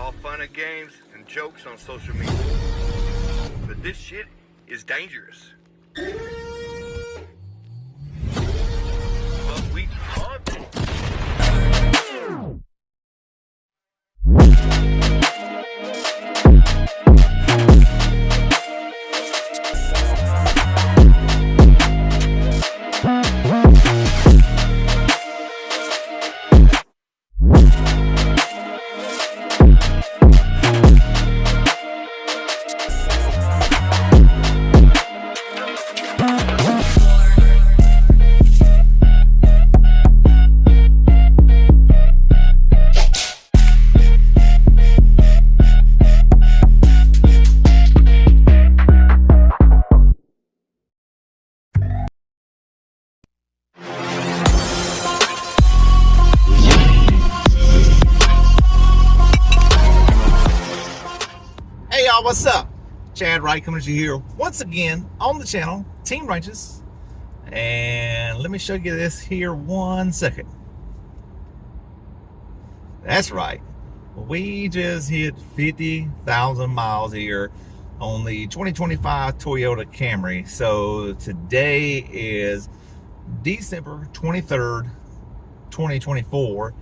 all fun and games and jokes on social media. But this shit is dangerous. But we love it. Hey y'all, what's up? Chad Wright coming to you here once again on the channel, Team Righteous. And let me show you this here 1 second. That's right. We just hit 50,000 miles here on the 2025 Toyota Camry. So today is December 23rd, 2024.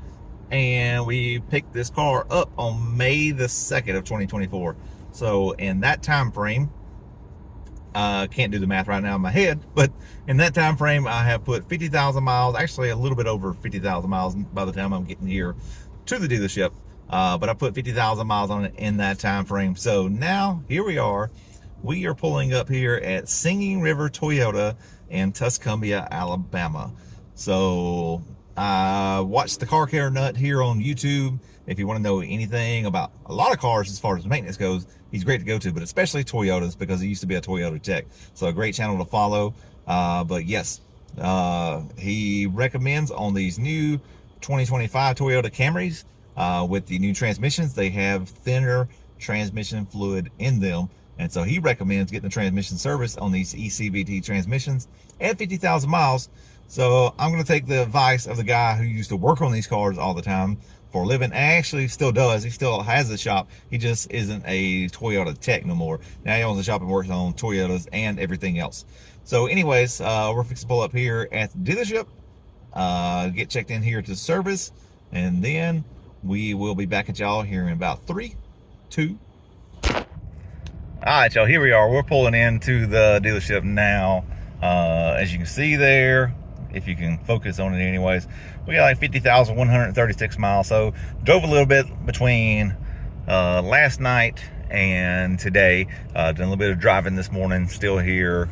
And we picked this car up on May the 2nd of 2024. So in that time frame, can't do the math right now in my head, but in that time frame, I have put 50,000 miles, actually a little bit over 50,000 miles by the time I'm getting here to the dealership. But I put 50,000 miles on it in that time frame. So now here we are. We are pulling up here at Singing River Toyota in Tuscumbia, Alabama. So watch the Car Care Nut here on YouTube. If you want to know anything about a lot of cars as far as maintenance goes, he's great to go to, but especially Toyotas, because he used to be a Toyota tech. So a great channel to follow. But yes, he recommends on these new 2025 Toyota Camrys with the new transmissions, they have thinner transmission fluid in them. And so he recommends getting the transmission service on these ECVT transmissions at 50,000 miles. So I'm going to take the advice of the guy who used to work on these cars all the time for a living. Actually still does. He still has a shop. He just isn't a Toyota tech no more. Now he owns a shop and works on Toyotas and everything else. So anyways, we're fixing to pull up here at the dealership, get checked in here to service, and then we will be back at y'all here in about 3, 2. All right, y'all, here we are. We're pulling into the dealership now. As you can see there, if you can focus on it anyways, we got like 50,136 miles. So drove a little bit between last night and today. Done a little bit of driving this morning, still here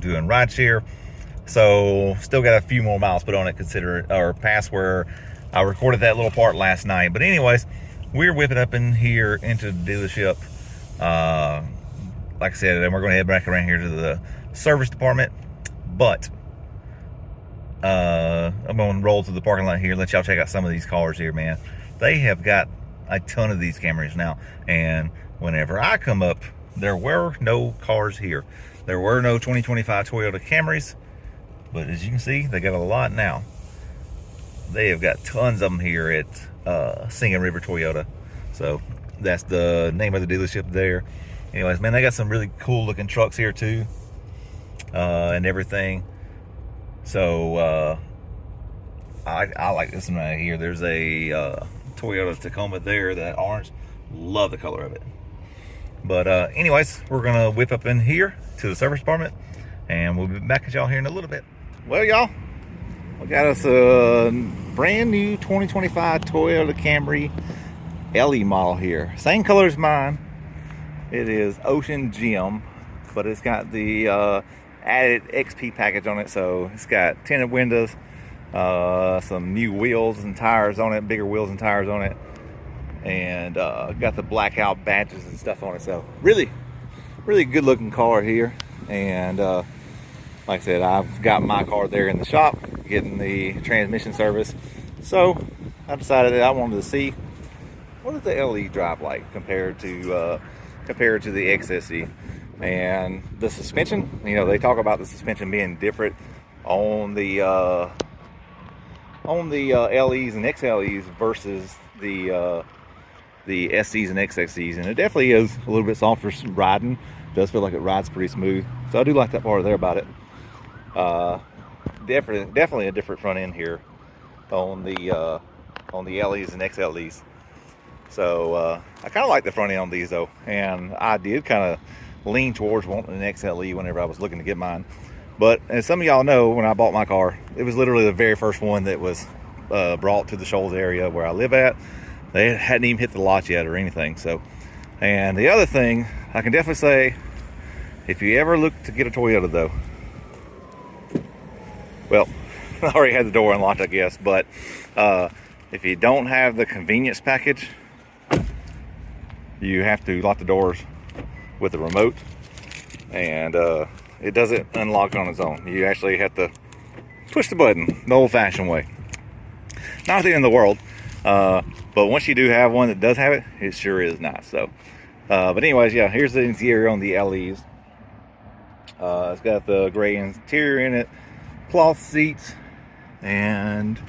doing rideshare. So still got a few more miles put on it, consider it, or past where I recorded that little part last night. But anyways, we're whipping up in here into the dealership. Like I said, and we're going to head back around here to the service department. But I'm going to roll to the parking lot here, let y'all check out some of these cars here, man. They have got a ton of these Camrys now, and whenever I come up, there were no cars here. There were no 2025 Toyota Camrys, but as you can see, they got a lot now. They have got tons of them here at Singing River Toyota. So that's the name of the dealership there. Anyways, man, they got some really cool looking trucks here too, and everything. So I like this one right here. There's a Toyota Tacoma there, that orange. Love the color of it. But anyways, we're gonna whip up in here to the service department, and we'll be back at y'all here in a little bit. Well, y'all, we got us a brand new 2025 Toyota Camry LE model here. Same color as mine. It is Ocean Gem, but it's got the added XP package on it. So it's got tinted windows, some new wheels and tires on it, bigger wheels and tires on it, and got the blackout badges and stuff on it. So really good looking car here. And like I said, I've got my car there in the shop getting the transmission service. So I decided that I wanted to see what does the LE drive like compared to the XSE. And the suspension, you know, they talk about the suspension being different on the LEs and XLEs versus the the SEs and XSEs, and it definitely is a little bit softer riding. It does feel like it rides pretty smooth, so I do like that part there about it. Definitely a different front end here on the LEs and XLEs. So I kind of like the front end on these though, and I did kind of lean towards wanting an XLE whenever I was looking to get mine. But as some of y'all know, when I bought my car, it was literally the very first one that was brought to the Shoals area where I live at. They hadn't even hit the lot yet or anything. So, and the other thing I can definitely say, if you ever look to get a Toyota though, well, I already had the door unlocked, I guess, but if you don't have the convenience package, you have to lock the doors with the remote, and it doesn't unlock on its own. You actually have to push the button the old-fashioned way. Not the end of the world, but once you do have one that does have it, it sure is nice. So, but anyways, yeah, here's the interior on the LEs. It's got the gray interior in it, cloth seats, and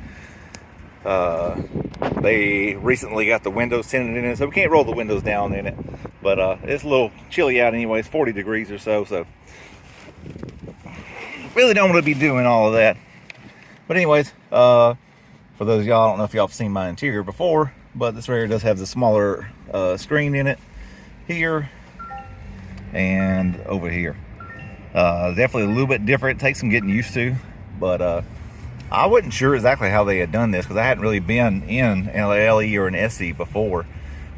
they recently got the windows tinted in it, so we can't roll the windows down in it. But it's a little chilly out anyway. It's 40 degrees or so, so really don't want to be doing all of that. But anyways, for those of y'all, I don't know if y'all have seen my interior before, but this right here does have the smaller screen in it here and over here. Definitely a little bit different. Takes some getting used to, but I wasn't sure exactly how they had done this because I hadn't really been in an LE or an SE before.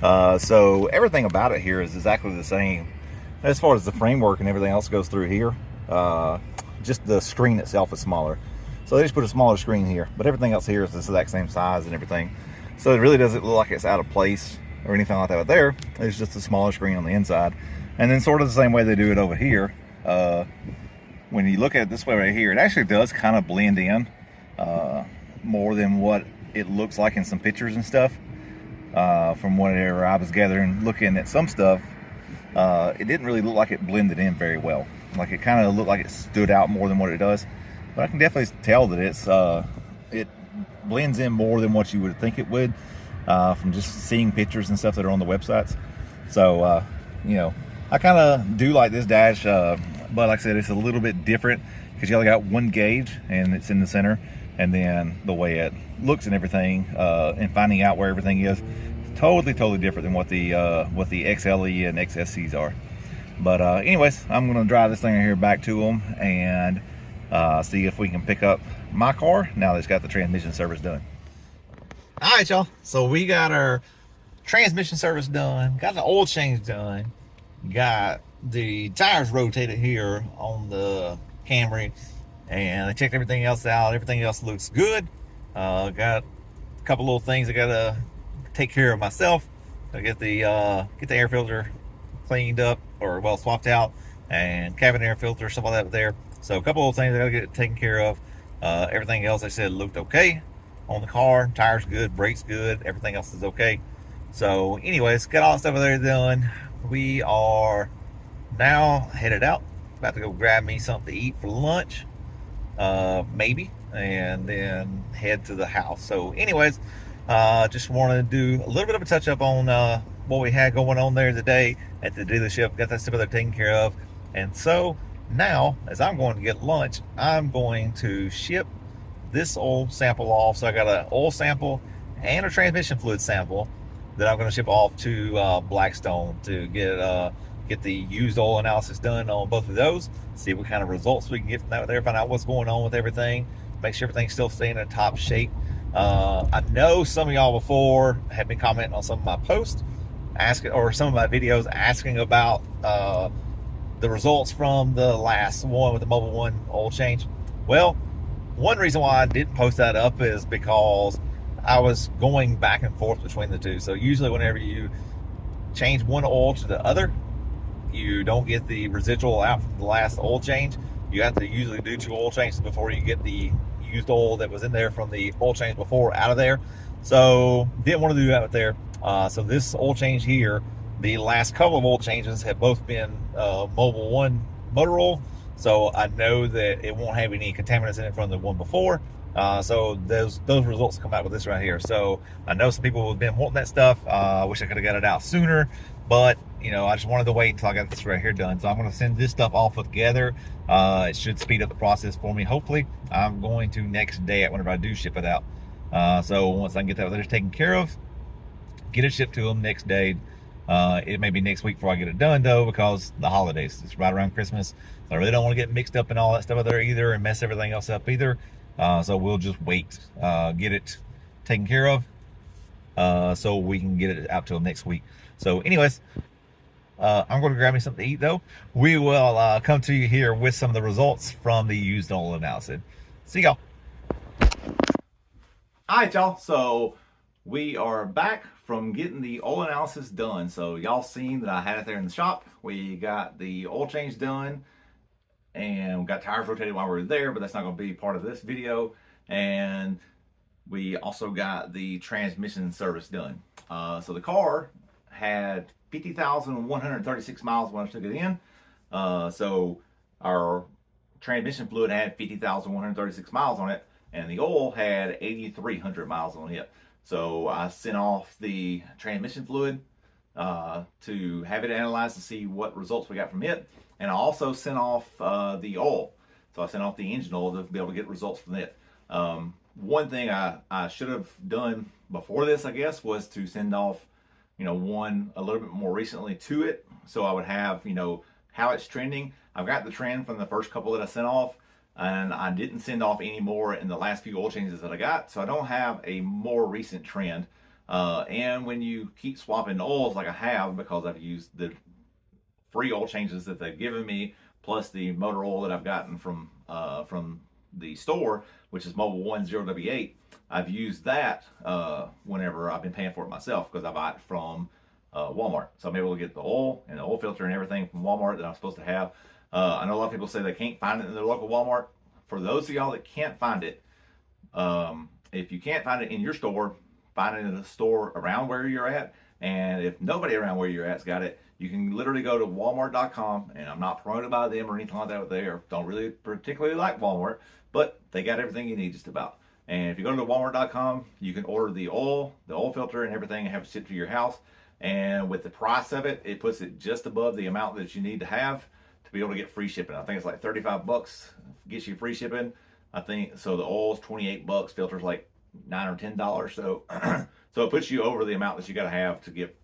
So everything about it here is exactly the same as far as the framework and everything else goes through here. Just the screen itself is smaller, so they just put a smaller screen here, but everything else here is the exact same size and everything, so it really doesn't look like it's out of place or anything like that. But there, it's just a smaller screen on the inside, and then sort of the same way they do it over here. When you look at it this way right here, it actually does kind of blend in more than what it looks like in some pictures and stuff. From whatever I was gathering looking at some stuff, it didn't really look like it blended in very well. Like it kind of looked like it stood out more than what it does. But I can definitely tell that it blends in more than what you would think it would from just seeing pictures and stuff that are on the websites. So you know, I kind of do like this dash, but like I said, it's a little bit different because you only got one gauge and it's in the center, and then the way it looks and everything, and finding out where everything is totally different than what the XLE and XSEs are. But anyways, I'm gonna drive this thing here back to them and see if we can pick up my car now that it's got the transmission service done. All right, y'all, so we got our transmission service done, got the oil change done, got the tires rotated here on the Camry, and I checked everything else out. Everything else looks good. Got a couple little things I gotta take care of myself. I get the air filter cleaned up, or well, swapped out, and cabin air filter, stuff like that there. So a couple of things I gotta get taken care of. Everything else I said looked okay on the car. Tires good, brakes good, everything else is okay. So anyways, got all the stuff there done. We are now headed out, about to go grab me something to eat for lunch, maybe, and then head to the house. So anyways, just wanted to do a little bit of a touch up on what we had going on there today at the dealership. Got that stuff there taken care of, and so now as I'm going to get lunch, I'm going to ship this oil sample off. So I got an oil sample and a transmission fluid sample that I'm going to ship off to Blackstone to get the used oil analysis done on both of those, see what kind of results we can get from that there, find out what's going on with everything, make sure everything's still staying in top shape. I know some of y'all before have been commenting on some of my posts, asking, or some of my videos asking about the results from the last one with the Mobile One oil change. Well, one reason why I didn't post that up is because I was going back and forth between the two. So usually whenever you change one oil to the other, you don't get the residual out from the last oil change. You have to usually do 2 oil changes before you get the used oil that was in there from the oil change before out of there. So didn't want to do that there. So this oil change here, the last couple of oil changes have both been Mobile One motor oil. So I know that it won't have any contaminants in it from the one before. So those results come out with this right here. So I know some people have been wanting that stuff. I wish I could have got it out sooner, but you know, I just wanted to wait until I got this right here done. So I'm going to send this stuff all together. It should speed up the process for me. Hopefully, I'm going to next day whenever I do ship it out. So once I can get that letters taken care of, get it shipped to them next day. It may be next week before I get it done though, because the holidays, it's right around Christmas. I really don't want to get mixed up in all that stuff out there either and mess everything else up either. So we'll just wait, get it taken care of, so we can get it out till next week. So anyways, I'm going to grab me something to eat though. We will come to you here with some of the results from the used oil analysis. See y'all. All right, y'all. So we are back from getting the oil analysis done. So y'all seen that I had it there in the shop. We got the oil change done and we got tires rotated while we were there, but that's not going to be part of this video. And we also got the transmission service done. So the car had 50,136 miles when I took it in. So our transmission fluid had 50,136 miles on it, and the oil had 8,300 miles on it. So I sent off the transmission fluid to have it analyzed to see what results we got from it. And I also sent off the oil. So I sent off the engine oil to be able to get results from it. One thing I should have done before this, I guess, was to send off, you know, one a little bit more recently to it. So I would have, you know, how it's trending. I've got the trend from the first couple that I sent off, and I didn't send off any more in the last few oil changes that I got. So I don't have a more recent trend. And when you keep swapping oils like I have, because I've used the free oil changes that they've given me, plus the motor oil that I've gotten from the store, which is Mobile 10W8, I've used that whenever I've been paying for it myself, because I buy it from Walmart. So I'm able to get the oil and the oil filter and everything from Walmart that I'm supposed to have. I know a lot of people say they can't find it in their local Walmart. For those of y'all that can't find it, if you can't find it in your store, find it in a store around where you're at. And if nobody around where you're at's got it, you can literally go to walmart.com, and I'm not promoted by them or anything like that. They don't really particularly like Walmart, but they got everything you need just about. And if you go to walmart.com, you can order the oil filter and everything, and have it shipped to your house. And with the price of it, it puts it just above the amount that you need to have to be able to get free shipping. I think it's like 35 bucks gets you free shipping. I think so. The oil's 28 bucks, filter's like $9 or $10. So so it puts you over the amount that you got to have to get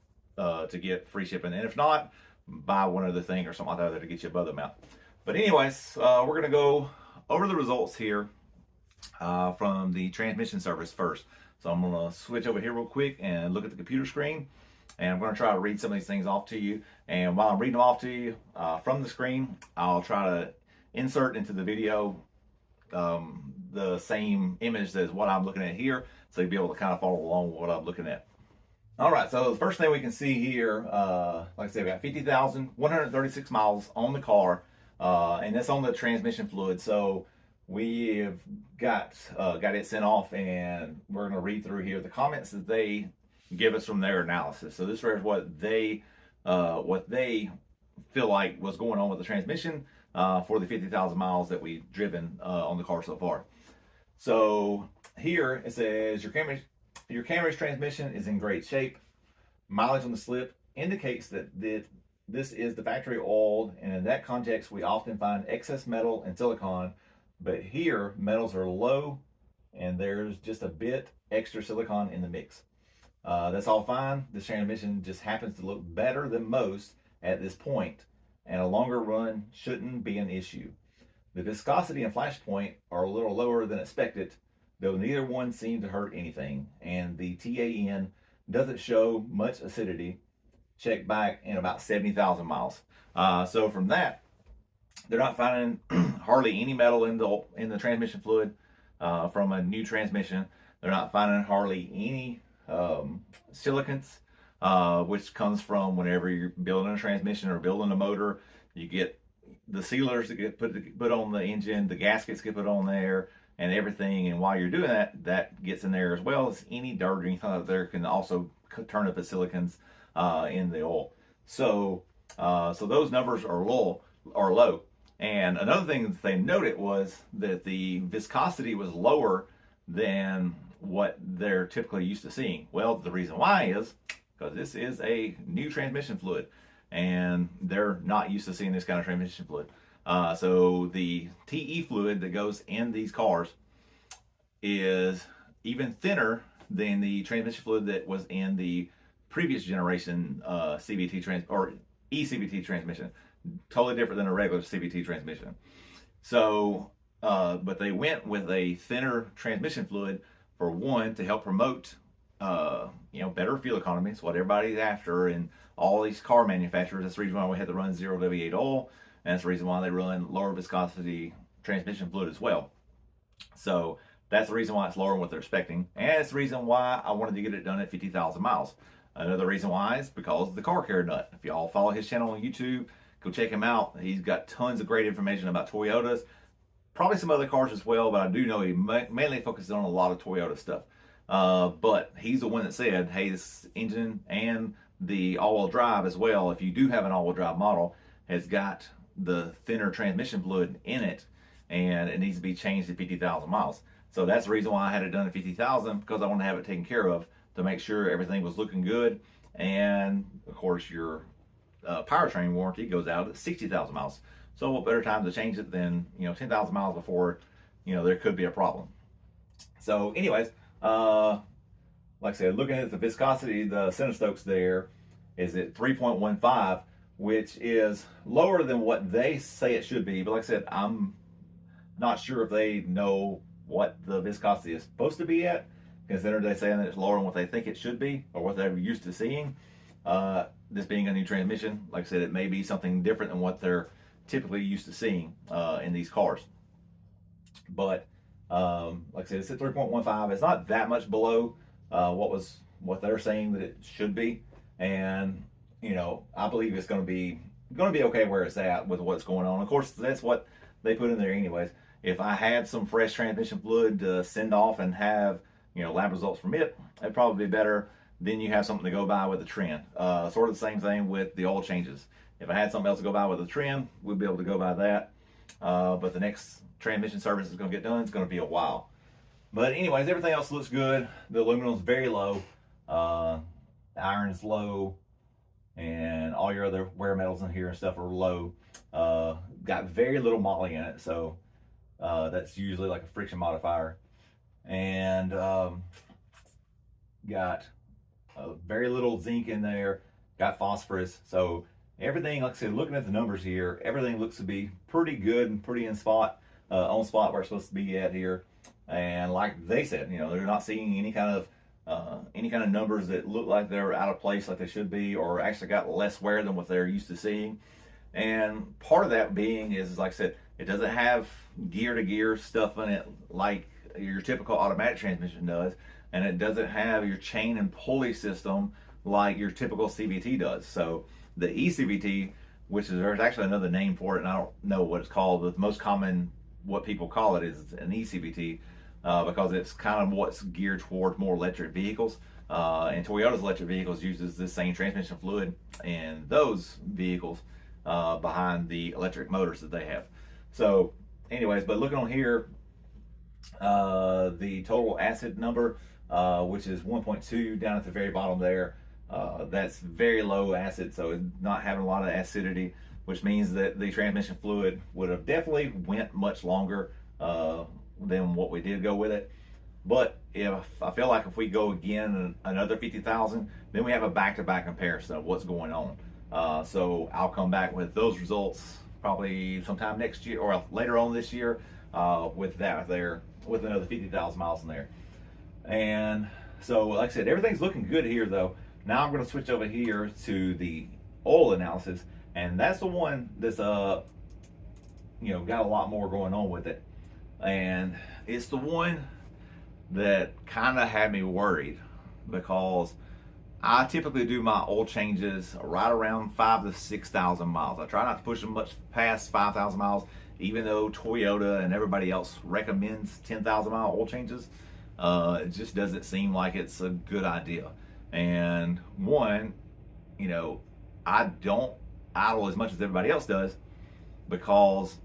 free shipping. And if not, buy one other thing or something like that to get you above the amount. But anyways, we're gonna go over the results here from the transmission service first. So I'm gonna switch over here real quick and look at the computer screen, and I'm gonna try to read some of these things off to you. And while I'm reading them off to you from the screen, I'll try to insert into the video the same image as what I'm looking at here, so you'll be able to kind of follow along with what I'm looking at. All right, so the first thing we can see here, like I said, we got 50,136 miles on the car, and that's on the transmission fluid. So we have got it sent off, and we're going to read through here the comments that they give us from their analysis. So this is what they feel like was going on with the transmission for the 50,000 miles that we've driven on the car so far. So here it says your Camry's transmission is in great shape. Mileage on the slip indicates that this is the factory oil, and in that context we often find excess metal and silicon, but here metals are low and there's just a bit extra silicon in the mix. That's all fine. This transmission just happens to look better than most at this point, and a longer run shouldn't be an issue. The viscosity and flash point are a little lower than expected, though neither one seemed to hurt anything, and the TAN doesn't show much acidity. Check back in about 70,000 miles. So from that, they're not finding hardly any metal in the transmission fluid from a new transmission. They're not finding hardly any silicants, which comes from whenever you're building a transmission or building a motor. You get the sealers that get put on the engine, the gaskets get put on there, and everything. And while you're doing that, that gets in there, as well as any dirt or anything out there can also turn up the silicons in the oil. So those numbers are low. And another thing that they noted was that the viscosity was lower than what they're typically used to seeing. Well, the reason why is because this is a new transmission fluid, and they're not used to seeing this kind of transmission fluid. So the TE fluid that goes in these cars is even thinner than the transmission fluid that was in the previous generation CVT or eCVT transmission. Totally different than a regular CVT transmission. So, but they went with a thinner transmission fluid for one, to help promote better fuel economy. It's what everybody's after, and all these car manufacturers. That's the reason why we had to run 0W8 oil, and that's the reason why they run lower viscosity transmission fluid as well. So that's the reason why it's lower than what they're expecting, and it's the reason why I wanted to get it done at 50,000 miles. Another reason why is because of the car care nut. If y'all follow his channel on YouTube, go check him out. He's got tons of great information about Toyotas, probably some other cars as well, but I do know he mainly focuses on a lot of Toyota stuff. But he's the one that said, hey, this engine and the all-wheel drive as well, if you do have an all-wheel drive model, has got the thinner transmission fluid in it, and it needs to be changed at 50,000 miles. So that's the reason why I had it done at 50,000, because I want to have it taken care of to make sure everything was looking good. And of course, your powertrain warranty goes out at 60,000 miles. So what better time to change it than 10,000 miles before there could be a problem. So anyways, like I said, looking at the viscosity, the center Stokes there is at 3.15, which is lower than what they say it should be. But like I said, I'm not sure if they know what the viscosity is supposed to be at, considering they saying that it's lower than what they think it should be or what they're used to seeing. This being a new transmission, like I said, it may be something different than what they're typically used to seeing in these cars. But like I said, it's at 3.15. It's not that much below what they're saying that it should be, and I believe it's going to be okay where it's at with what's going on. Of course, that's what they put in there anyways. If I had some fresh transmission fluid to send off and have lab results from it, it'd probably be better. Then you have something to go by with the trend. Sort of the same thing with the oil changes. If I had something else to go by with the trend, we'd be able to go by that. But the next transmission service is going to get done. It's going to be a while. But anyways, everything else looks good. The aluminum's very low. Iron's low. And all your other wear metals in here and stuff are low. Got very little moly in it. So that's usually like a friction modifier. And got very little zinc in there, got phosphorus. So everything, like I said, looking at the numbers here, everything looks to be pretty good and pretty on spot where it's supposed to be at here. And like they said, they're not seeing any kind of numbers that look like they're out of place like they should be, or actually got less wear than what they're used to seeing. And part of that being is, like I said, it doesn't have gear-to-gear stuff in it like your typical automatic transmission does, and it doesn't have your chain and pulley system like your typical CVT does. So the eCVT, which is, there's actually another name for it, and I don't know what it's called, but the most common what people call it is an eCVT, because it's kind of what's geared toward more electric vehicles. And Toyota's electric vehicles uses this same transmission fluid in those vehicles behind the electric motors that they have. So anyways, but looking on here, the total acid number, which is 1.2 down at the very bottom there, that's very low acid, so it's not having a lot of acidity, which means that the transmission fluid would have definitely went much longer than what we did go with it. But if I feel like if we go again another 50,000, then we have a back-to-back comparison of what's going on. So I'll come back with those results probably sometime next year or later on this year with that there, with another 50,000 miles in there. And so, like I said, everything's looking good here though. Now I'm going to switch over here to the oil analysis, and that's the one that's got a lot more going on with it. And it's the one that kind of had me worried, because I typically do my oil changes right around 5,000 to 6,000 miles. I try not to push them much past 5,000 miles, even though Toyota and everybody else recommends 10,000 mile oil changes. It just doesn't seem like it's a good idea. And one, I don't idle as much as everybody else does, because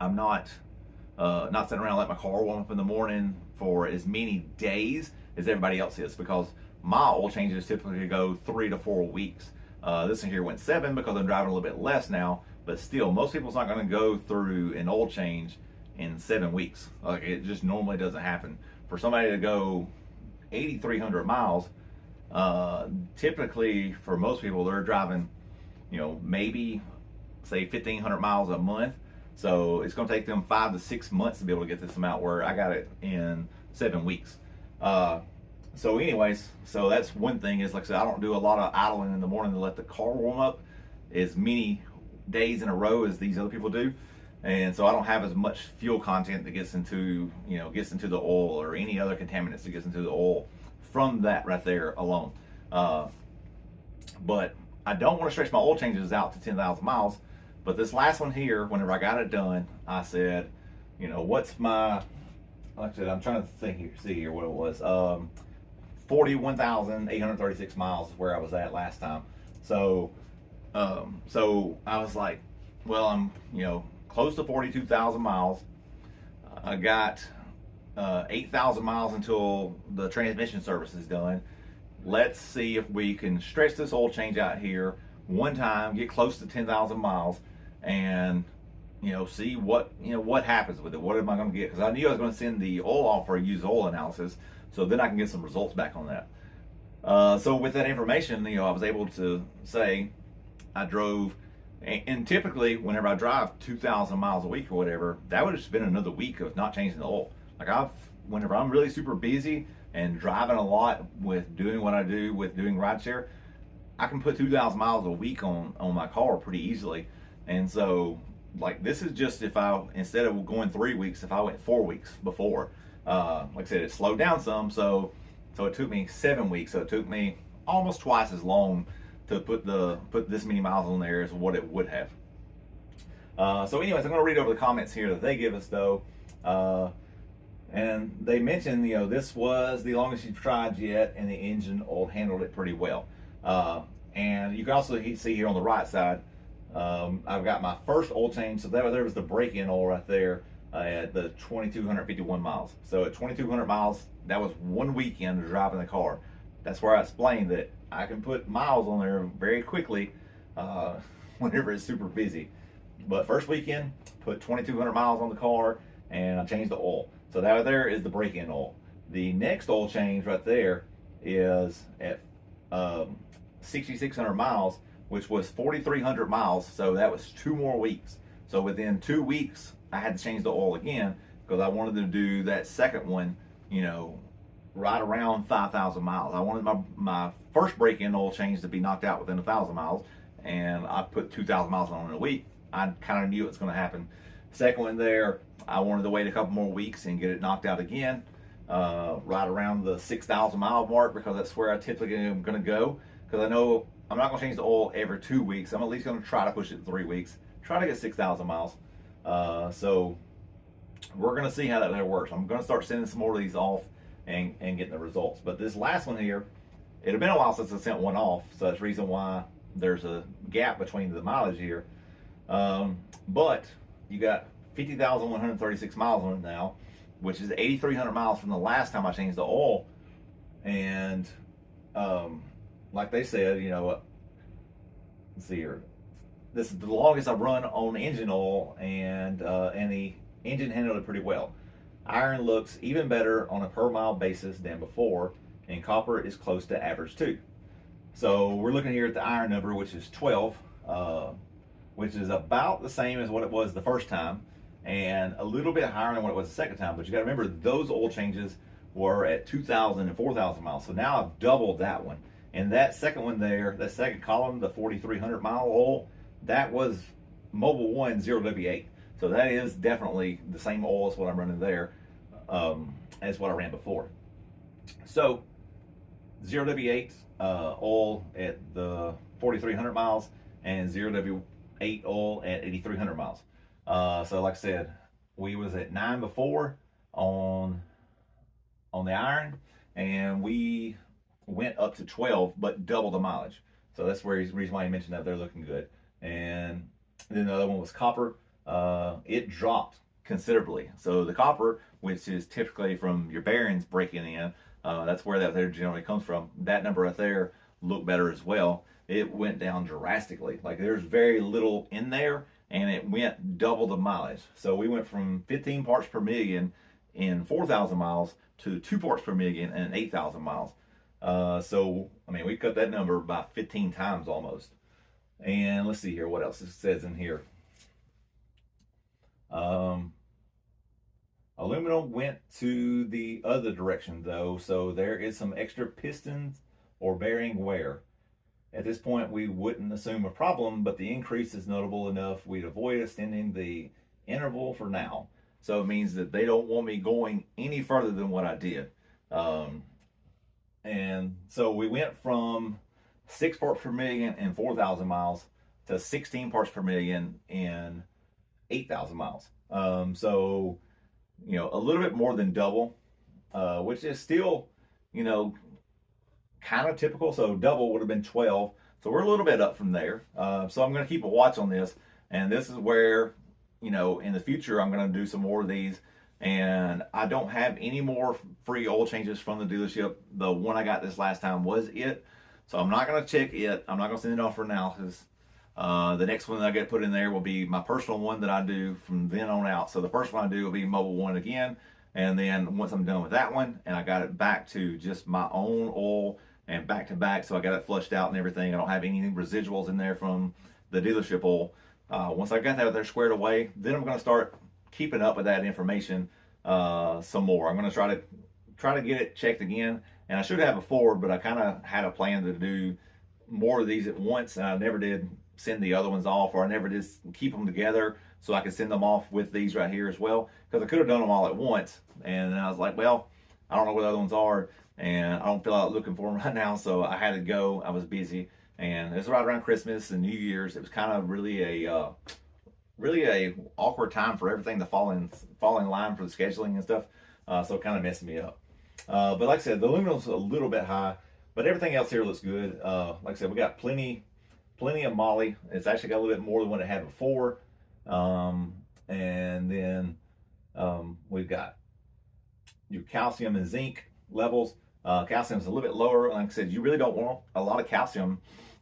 I'm not sitting around letting my car warm up in the morning for as many days as everybody else is, because my oil changes typically go 3 to 4 weeks. This one here went 7 because I'm driving a little bit less now, but still, most people's not going to go through an oil change in 7 weeks. Like, it just normally doesn't happen. For somebody to go 8,300 miles, typically for most people, they're driving, you know, maybe say 1,500 miles a month. So it's going to take them 5 to 6 months to be able to get this amount, where I got it in 7 weeks. So anyways, so that's one thing, is like I said, I don't do a lot of idling in the morning to let the car warm up as many days in a row as these other people do. And so I don't have as much fuel content that gets into, you know, gets into the oil, or any other contaminants that gets into the oil from that right there alone. But I don't want to stretch my oil changes out to 10,000 miles. But this last one here, whenever I got it done, I said, you know, what's my, like I said, I'm trying to think here, see here what it was. 41,836 miles is where I was at last time. So, so I was like, well, I'm, you know, close to 42,000 miles. I got 8,000 miles until the transmission service is done. Let's see if we can stretch this oil change out here one time, get close to 10,000 miles, and, you know, see what, you know, what happens with it. What am I going to get? Because I knew I was going to send the oil off for a used oil analysis, so then I can get some results back on that. So with that information, you know, I was able to say I drove, and typically whenever I drive 2,000 miles a week or whatever, that would have just been another week of not changing the oil. Like, whenever I'm really super busy and driving a lot with doing what I do with doing rideshare, I can put 2,000 miles a week on my car pretty easily. And so, like, this is just if I, instead of going 3 weeks, if I went 4 weeks before. Like I said, it slowed down some, so it took me 7 weeks. So it took me almost twice as long to put this many miles on there as what it would have. So anyways, I'm going to read over the comments here that they give us, though. And they mentioned, you know, this was the longest you've tried yet, and the engine oil handled it pretty well. And you can also see here on the right side, I've got my first oil change. So there was the break-in oil right there at the 2,251 miles. So at 2,200 miles, that was 1 weekend of driving the car. That's where I explained that I can put miles on there very quickly whenever it's super busy. But first weekend, put 2,200 miles on the car, and I changed the oil. So that right there is the break-in oil. The next oil change right there is at 6,600 miles, which was 4,300 miles. So that was 2 more weeks. So within 2 weeks, I had to change the oil again, because I wanted to do that second one, you know, right around 5,000 miles. I wanted my first break-in oil change to be knocked out within 1,000 miles, and I put 2,000 miles on in a week. I kind of knew it was going to happen. Second one there, I wanted to wait a couple more weeks and get it knocked out again, right around the 6,000 mile mark, because that's where I typically am going to go. Because I know I'm not going to change the oil every 2 weeks. I'm at least going to try to push it 3 weeks, try to get 6,000 miles. So we're going to see how that works. I'm going to start sending some more of these off and getting the results. But this last one here, it had been a while since I sent one off, so that's the reason why there's a gap between the mileage here. But you got 50,136 miles on it now, which is 8,300 miles from the last time I changed the oil. And like they said, you know, let's see here, this is the longest I've run on engine oil, and the engine handled it pretty well. Iron looks even better on a per mile basis than before, and copper is close to average too. So we're looking here at the iron number, which is 12, which is about the same as what it was the first time, and a little bit higher than what it was the second time. But you got to remember, those oil changes were at 2,000 and 4,000 miles. So now I've doubled that one. And that second one there, that second column, the 4,300 mile oil, that was Mobil 1 0W8. So that is definitely the same oil as what I'm running there, as what I ran before. So 0W8 oil at the 4,300 miles, and 0W8 oil at 8,300 miles. So like I said, we was at 9 before on the iron, and we went up to 12, but double the mileage. So that's where the reason why he mentioned that they're looking good. And then the other one was copper. It dropped considerably. So the copper which is typically from your bearings breaking in. That's where that there generally comes from. That number right there looked better as well. It went down drastically. Like there's very little in there, and it went double the mileage. So we went from 15 parts per million in 4,000 miles to 2 parts per million in 8,000 miles. So I mean, we cut that number by 15 times almost. And let's see here what else it says in here. Aluminum went to the other direction though, so there is some extra pistons or bearing wear. At this point, we wouldn't assume a problem, but the increase is notable enough we'd avoid extending the interval for now. So it means that they don't want me going any further than what I did. And so we went from 6 parts per million in 4,000 miles to 16 parts per million in 8,000 miles. So, you know, a little bit more than double, which is still, you know, kind of typical. So double would have been 12. So we're a little bit up from there. So I'm going to keep a watch on this. And this is where, you know, in the future, I'm going to do some more of these. And I don't have any more free oil changes from the dealership. The one I got this last time was it. So I'm not going to check it. I'm not going to send it off for analysis. The next one that I get put in there will be my personal one that I do from then on out. So the first one I do will be mobile one again. And then once I'm done with that one, and I got it back to just my own oil and back to back. So I got it flushed out and everything. I don't have any residuals in there from the dealership oil. Once I got that there squared away, then I'm going to start keeping up with that information some more. I'm going to try to get it checked again, and I should have before, but I kind of had a plan to do more of these at once, and I never did send the other ones off, or I never did keep them together so I could send them off with these right here as well, because I could have done them all at once, and then I was like, well, I don't know where the other ones are, and I don't feel like looking for them right now, so I had to go. I was busy, and it was right around Christmas and New Year's. It was kind of really a awkward time for everything to fall in line for the scheduling and stuff. So it kind of messed me up. But like I said, the aluminum's a little bit high, but everything else here looks good. Like I said, we got plenty of moly. It's actually got a little bit more than what it had before. And then we've got your calcium and zinc levels. Calcium is a little bit lower. Like I said, you really don't want a lot of calcium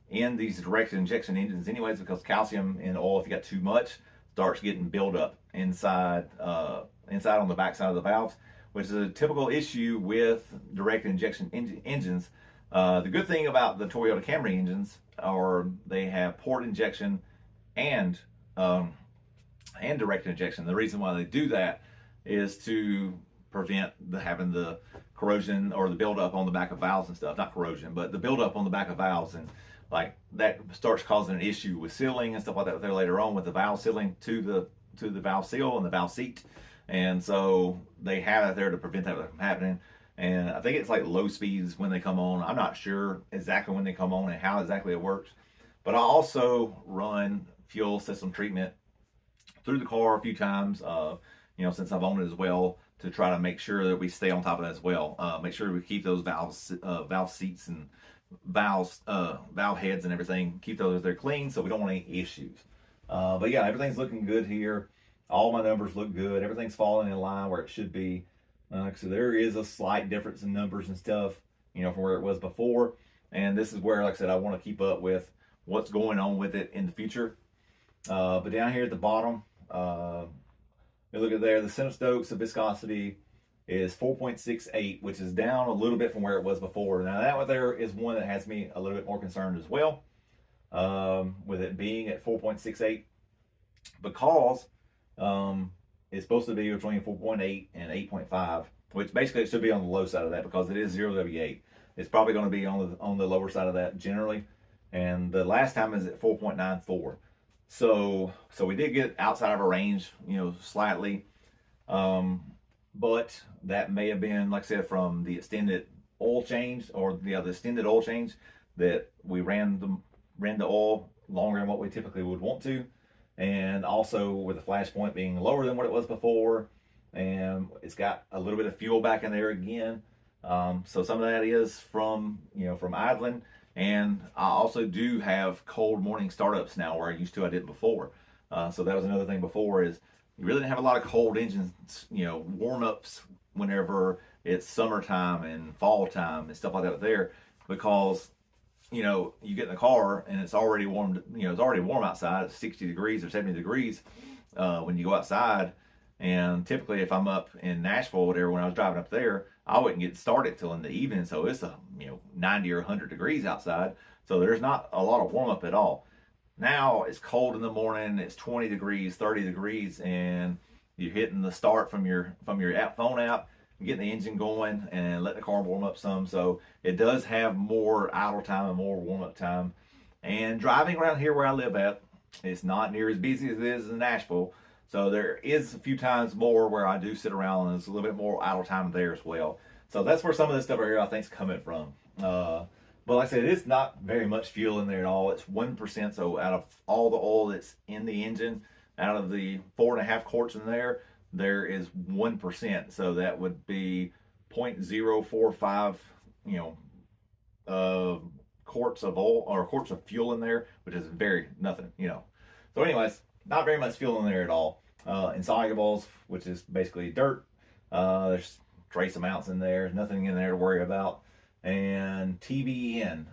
in these direct injection engines anyways, because calcium in oil, if you got too much, starts getting built up inside on the backside of the valves, which is a typical issue with direct injection engines. The good thing about the Toyota Camry engines are they have port injection and direct injection. The reason why they do that is to prevent having the corrosion or the buildup on the back of valves and stuff. Not corrosion, but the buildup on the back of valves, and like that starts causing an issue with sealing and stuff like that there later on with the valve sealing to the valve seal and the valve seat. And so they have it there to prevent that from happening. And I think it's like low speeds when they come on. I'm not sure exactly when they come on and how exactly it works. But I also run fuel system treatment through the car a few times, you know, since I've owned it as well, to try to make sure that we stay on top of that as well. Make sure we keep those valve seats and valve heads and everything, keep those there clean so we don't want any issues. But yeah, everything's looking good here. All my numbers look good. Everything's falling in line where it should be. So there is a slight difference in numbers and stuff, you know, from where it was before. And this is where, like I said, I want to keep up with what's going on with it in the future. But down here at the bottom, you look at there, the center Stokes, the viscosity is 4.68, which is down a little bit from where it was before. Now that one there is one that has me a little bit more concerned as well, with it being at 4.68, because it's supposed to be between 4.8 and 8.5, which basically it should be on the low side of that because it is 0W8. It's probably going to be on the lower side of that generally. And the last time is at 4.94. So we did get outside of our range, you know, slightly. But that may have been, like I said, from the extended oil change, or the extended oil change that we ran the oil longer than what we typically would want to. And also with the flash point being lower than what it was before, and it's got a little bit of fuel back in there again. So some of that is from idling, and I also do have cold morning startups now where I didn't before. So that was another thing before, is you really didn't have a lot of cold engines, warm-ups whenever it's summertime and fall time and stuff like that there, because you get in the car and it's already warm. It's already warm outside. It's 60 degrees or 70 degrees when you go outside. And typically, if I'm up in Nashville or whatever, when I was driving up there, I wouldn't get started till in the evening. So it's 90 or 100 degrees outside. So there's not a lot of warm up at all. Now it's cold in the morning. It's 20 degrees, 30 degrees, and you're hitting the start from your phone app, getting the engine going and letting the car warm up some. So it does have more idle time and more warm up time. And driving around here where I live at, it's not near as busy as it is in Nashville. So there is a few times more where I do sit around, and there's a little bit more idle time there as well. So that's where some of this stuff right here I think is coming from. But like I said, it's not very much fuel in there at all. It's 1%. So out of all the oil that's in the engine, out of the 4.5 quarts in there, there is 1%. So that would be 0.045, quarts of oil or quarts of fuel in there, which is nothing. So anyways, not very much fuel in there at all. Insolubles, which is basically dirt. There's trace amounts in there. Nothing in there to worry about. And TBN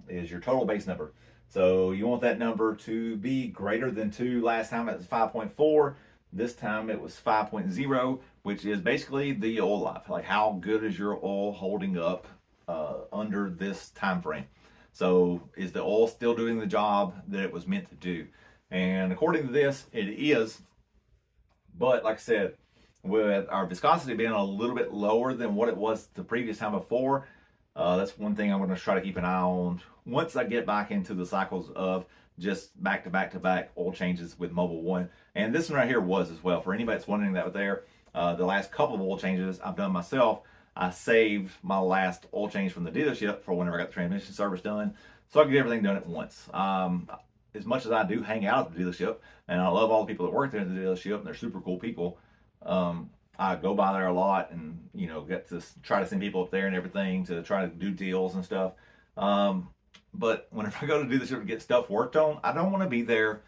is your total base number. So you want that number to be greater than 2. Last time it was 5.4. This time it was 5.0, which is basically the oil life. Like how good is your oil holding up under this time frame? So is the oil still doing the job that it was meant to do? And according to this, it is. But like I said, with our viscosity being a little bit lower than what it was the previous time before, that's one thing I'm going to try to keep an eye on once I get back into the cycles of just back to back to back oil changes with Mobil 1. And this one right here was as well. For anybody that's wondering that there, the last couple of oil changes I've done myself, I saved my last oil change from the dealership for whenever I got the transmission service done, so I could get everything done at once. As much as I do hang out at the dealership, and I love all the people that work there at the dealership, and they're super cool people, I go by there a lot and, get to try to send people up there and everything to try to do deals and stuff. But whenever I go to the dealership to get stuff worked on, I don't want to be there,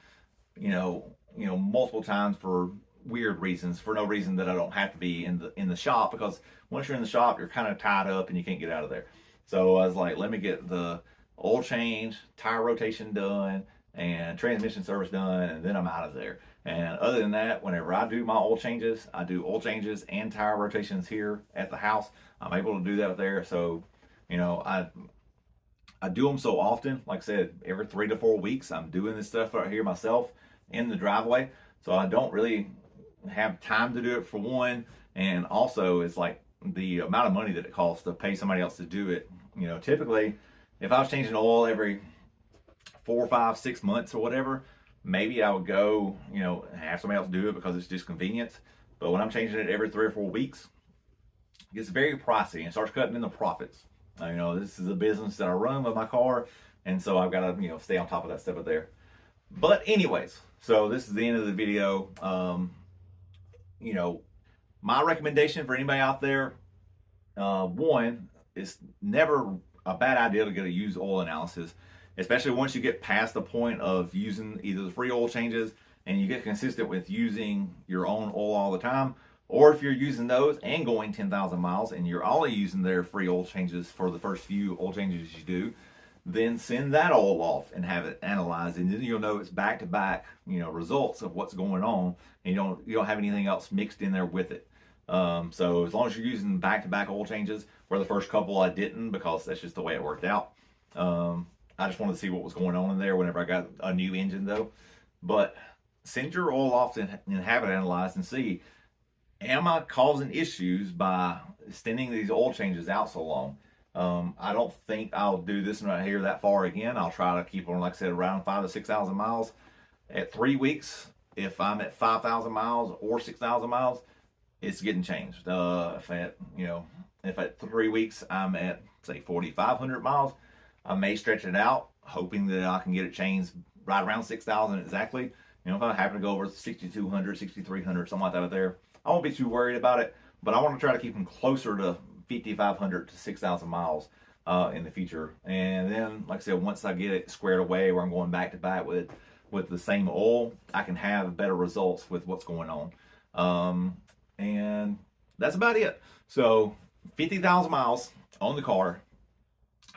multiple times for weird reasons, for no reason that I don't have to be in the shop, because once you're in the shop, you're kind of tied up and you can't get out of there. So I was like, let me get the oil change, tire rotation done, and transmission service done, and then I'm out of there. And other than that, whenever I do my oil changes, I do oil changes and tire rotations here at the house. I'm able to do that there. So, I do them so often. Like I said, every 3 to 4 weeks, I'm doing this stuff right here myself in the driveway. So I don't really have time to do it, for one. And also, it's like the amount of money that it costs to pay somebody else to do it. Typically, if I was changing oil every 4, 5, 6 months or whatever, maybe I would go, have somebody else do it because it's just convenience. But when I'm changing it every 3 or 4 weeks, it gets very pricey and starts cutting in the profits. This is a business that I run with my car, and so I've got to, stay on top of that stuff up there. But anyways, so this is the end of the video. My recommendation for anybody out there, one, it's never a bad idea to get a used oil analysis, especially once you get past the point of using either the free oil changes and you get consistent with using your own oil all the time, or if you're using those and going 10,000 miles and you're only using their free oil changes for the first few oil changes you do, then send that oil off and have it analyzed, and then you'll know it's back-to-back, results of what's going on, and you don't have anything else mixed in there with it. So as long as you're using back-to-back oil changes, where the first couple I didn't, because that's just the way it worked out. I just wanted to see what was going on in there whenever I got a new engine though. But send your oil off and have it analyzed and see, am I causing issues by extending these oil changes out so long? I don't think I'll do this one right here that far again. I'll try to keep on, like I said, around 5,000 to 6,000 miles. At 3 weeks, if I'm at 5,000 miles or 6,000 miles, it's getting changed. If at 3 weeks I'm at, say, 4,500 miles, I may stretch it out, hoping that I can get it changed right around 6,000 exactly. If I happen to go over 6,200, 6,300, something like that there, I won't be too worried about it. But I want to try to keep them closer to 5,500 to 6,000 miles in the future. And then, like I said, once I get it squared away where I'm going back to back with with the same oil, I can have better results with what's going on. And that's about it. So 50,000 miles on the car.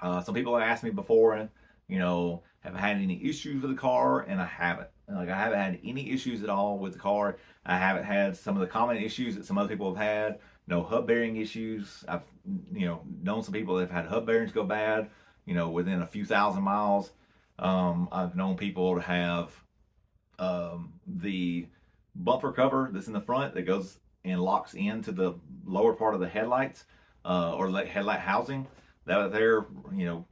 Some people have asked me before, have I had any issues with the car? And I haven't. Like, I haven't had any issues at all with the car. I haven't had some of the common issues that some other people have had. No hub bearing issues. I've, known some people that have had hub bearings go bad, within a few thousand miles. I've known people to have the bumper cover that's in the front that goes and locks into the lower part of the headlights, or the headlight housing. That there,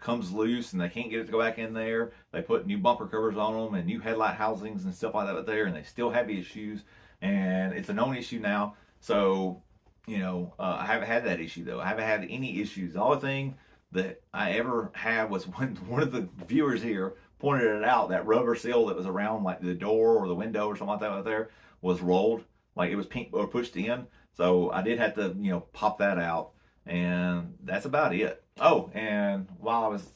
comes loose and they can't get it to go back in there. They put new bumper covers on them and new headlight housings and stuff like that there, and they still have issues. And it's a known issue now. So, I haven't had that issue though. I haven't had any issues. The only thing that I ever had was when one of the viewers here pointed it out, that rubber seal that was around like the door or the window or something like that there was rolled, like it was pink or pushed in. So I did have to, pop that out, and that's about it. Oh, and while I was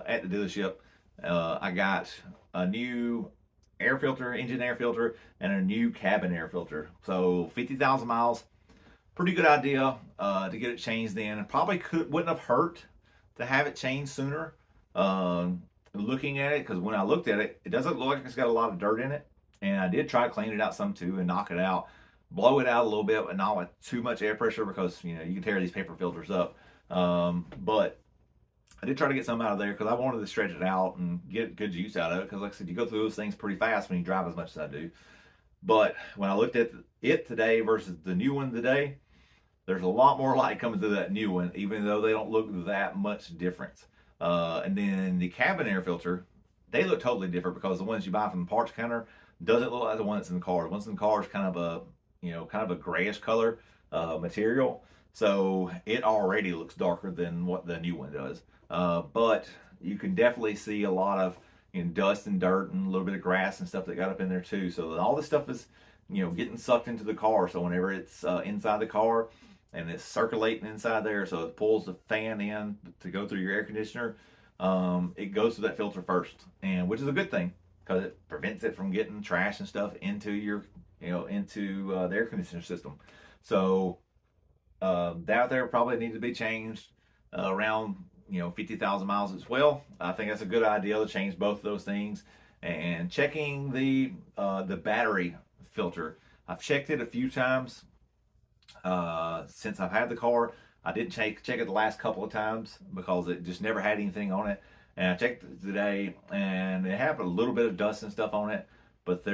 at the dealership, I got a new air filter, engine air filter, and a new cabin air filter. So 50,000 miles, pretty good idea to get it changed then. It probably wouldn't have hurt to have it changed sooner. Looking at it, because when I looked at it, it doesn't look like it's got a lot of dirt in it. And I did try to clean it out some too and knock it out, blow it out a little bit, but not with too much air pressure, because you can tear these paper filters up. But I did try to get some out of there because I wanted to stretch it out and get good use out of it, because like I said, you go through those things pretty fast when you drive as much as I do. But when I looked at it today versus the new one today, there's a lot more light coming through that new one, even though they don't look that much different. And then the cabin air filter, they look totally different, because the ones you buy from the parts counter doesn't look like the one that's in the car. The ones in the car is kind of a grayish color material. So it already looks darker than what the new one does. But you can definitely see a lot of dust and dirt and a little bit of grass and stuff that got up in there too. So all this stuff is getting sucked into the car. So whenever it's inside the car and it's circulating inside there, so it pulls the fan in to go through your air conditioner, it goes through that filter first, and which is a good thing, because it prevents it from getting trash and stuff into your into the air conditioner system. So that there probably needs to be changed around 50,000 miles as well. I think that's a good idea to change both of those things. And checking the battery filter, I've checked it a few times since I've had the car. I didn't check it the last couple of times because it just never had anything on it. And I checked it today, and it had a little bit of dust and stuff on it. But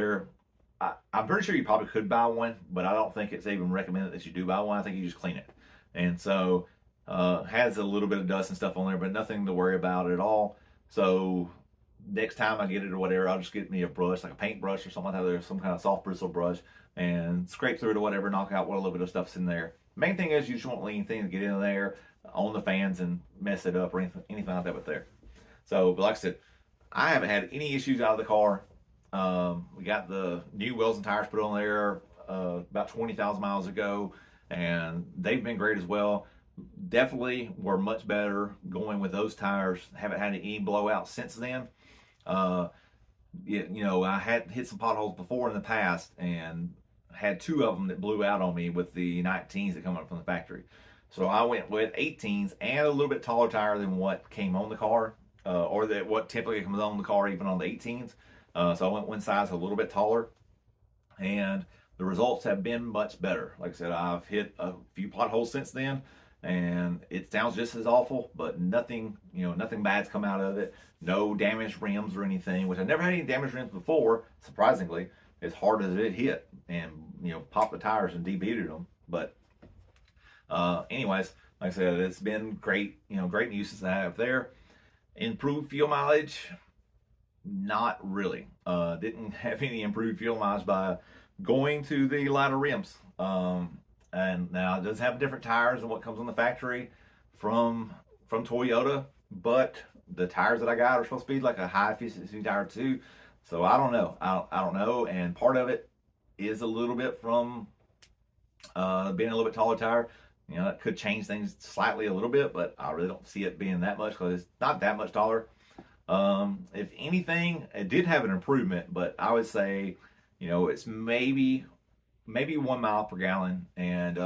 I'm pretty sure you probably could buy one, but I don't think it's even recommended that you do buy one. I think you just clean it. And so has a little bit of dust and stuff on there, but nothing to worry about at all. So next time I get it or whatever, I'll just get me a brush, like a paintbrush or something like that. There's some kind of soft bristle brush, and scrape through it or whatever, knock out what a little bit of stuff's in there. Main thing is you just won't let anything to get in there on the fans and mess it up or anything like that with there. So, but like I said, I haven't had any issues out of the car. We got the new wheels and tires put on there about 20,000 miles ago, and they've been great as well. Definitely were much better going with those tires. Haven't had any blowouts since then. I had hit some potholes before in the past, and had two of them that blew out on me with the 19s that come up from the factory. So I went with 18s and a little bit taller tire than what came on the car, or that what typically comes on the car even on the 18s. So I went one size a little bit taller, and the results have been much better. Like I said, I've hit a few potholes since then, and it sounds just as awful, but nothing bad's come out of it. No damaged rims or anything, which I never had any damaged rims before, surprisingly, as hard as it hit, and popped the tires and debeated them. But anyways, like I said, it's been great, great uses I have there. Improved fuel mileage, not really. Didn't have any improved fuel mileage by going to the lighter rims. And now it does have different tires than what comes on the factory from Toyota, but the tires that I got are supposed to be like a high efficiency tire too. So I don't know. I don't know. And part of it is a little bit from being a little bit taller tire. It could change things slightly a little bit, but I really don't see it being that much, because it's not that much taller. If anything, it did have an improvement, but I would say, it's maybe 1 mile per gallon, and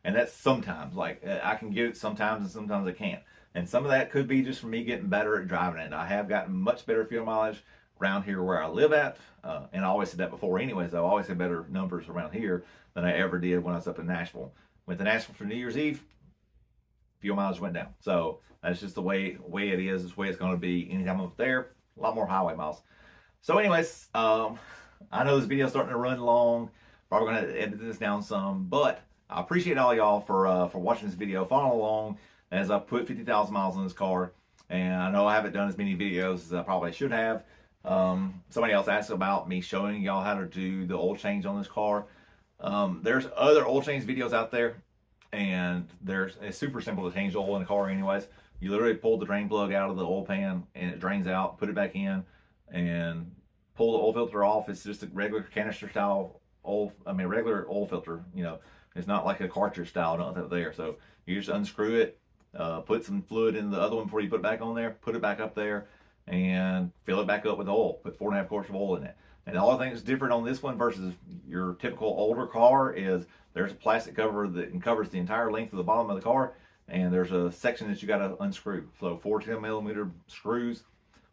that's sometimes. Like, I can get it sometimes, and sometimes I can't. And some of that could be just from me getting better at driving it. I have gotten much better fuel mileage around here where I live at, and I always said that before. Anyways, I always had better numbers around here than I ever did when I was up in Nashville. Went to Nashville for New Year's Eve, fuel mileage went down. So that's just the way it is. It's the way it's going to be anytime I'm up there. A lot more highway miles. So anyways, I know this video is starting to run long. Probably going to edit this down some, but I appreciate all y'all for watching this video, following along as I put 50,000 miles on this car. And I know I haven't done as many videos as I probably should have. Somebody else asked about me showing y'all how to do the oil change on this car. There's other oil change videos out there, and it's super simple to change the oil in the car anyways. You literally pull the drain plug out of the oil pan and it drains out, put it back in, and pull the oil filter off. It's just a regular canister style regular oil filter. It's not like a cartridge style, nothing there. So you just unscrew it, put some fluid in the other one before you put it back on there, put it back up there, and fill it back up with oil. Put 4.5 quarts of oil in it. And the only thing that's different on this one versus your typical older car is there's a plastic cover that covers the entire length of the bottom of the car, and there's a section that you got to unscrew. So 14mm screws,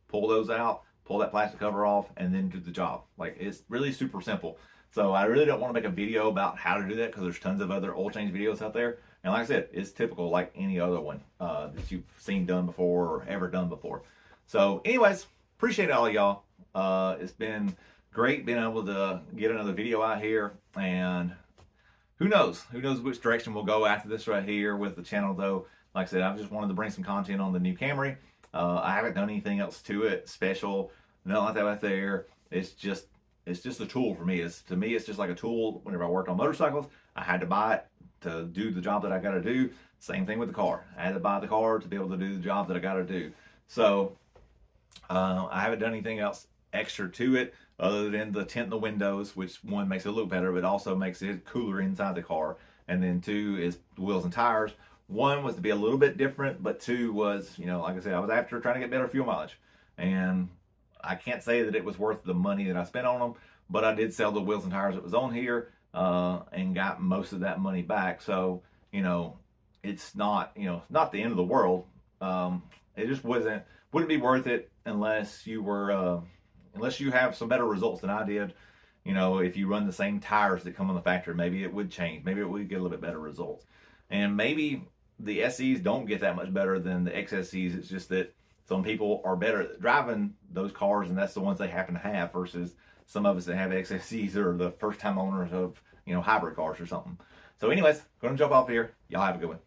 pull those out, pull that plastic cover off, and then do the job. Like, it's really super simple. So I really don't want to make a video about how to do that because there's tons of other oil change videos out there. And like I said, it's typical like any other one that you've seen done before or ever done before. So anyways, appreciate all of y'all. It's been great being able to get another video out here, and who knows which direction we'll go after this right here with the channel. Though, like I said, I've just wanted to bring some content on the new Camry. I haven't done anything else to it special, nothing like that out there. It's just a tool for me. To me, it's just like a tool. Whenever I worked on motorcycles, I had to buy it to do the job that I got to do. Same thing with the car. I had to buy the car to be able to do the job that I got to do. So I haven't done anything else extra to it other than the tint in the windows, which one makes it look better, but also makes it cooler inside the car. And then two is the wheels and tires. One was to be a little bit different, but two was, like I said, I was after trying to get better fuel mileage. And I can't say that it was worth the money that I spent on them, but I did sell the wheels and tires that was on here and got most of that money back. So, it's not, not the end of the world. It just wouldn't be worth it unless you were, unless you have some better results than I did. If you run the same tires that come on the factory, maybe it would change. Maybe it would get a little bit better results. And maybe the SEs don't get that much better than the XSEs. It's just that some people are better at driving those cars, and that's the ones they happen to have, versus some of us that have XSEs or the first time owners of, hybrid cars or something. So anyways, going to jump off here. Y'all have a good one.